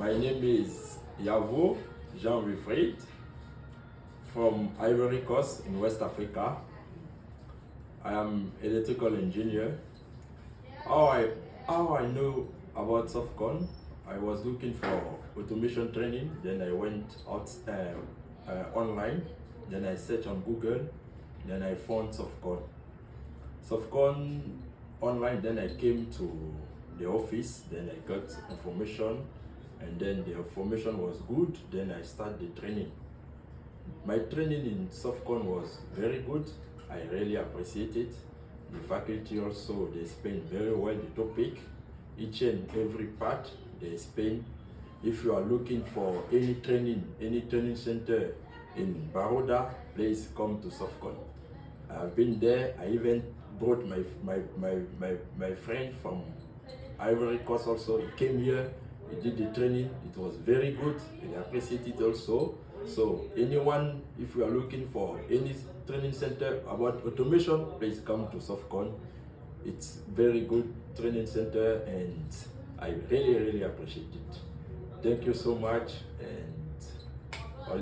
My name is Yavo Jean from Ivory Coast in West Africa. I am electrical engineer. How I know about Sofcon? I was looking for automation training. Then I went out online. Then I searched on Google. Then I found Sofcon. Sofcon online. Then I came to the office. Then I got information, and then the information was good. Then I started the training. My training in Sofcon was very good. I really appreciate it. The faculty also, they explain very well the topic. Each and every part they explain. If you are looking for any training center in Baroda, please come to Sofcon. I've been there. I even brought my friend from Ivory Coast also. He came here, he did the training. It was very good. I appreciate it also. So anyone, if you are looking for any training center about automation, please come to Sofcon. It's very good training center and I really appreciate it. Thank you so much. And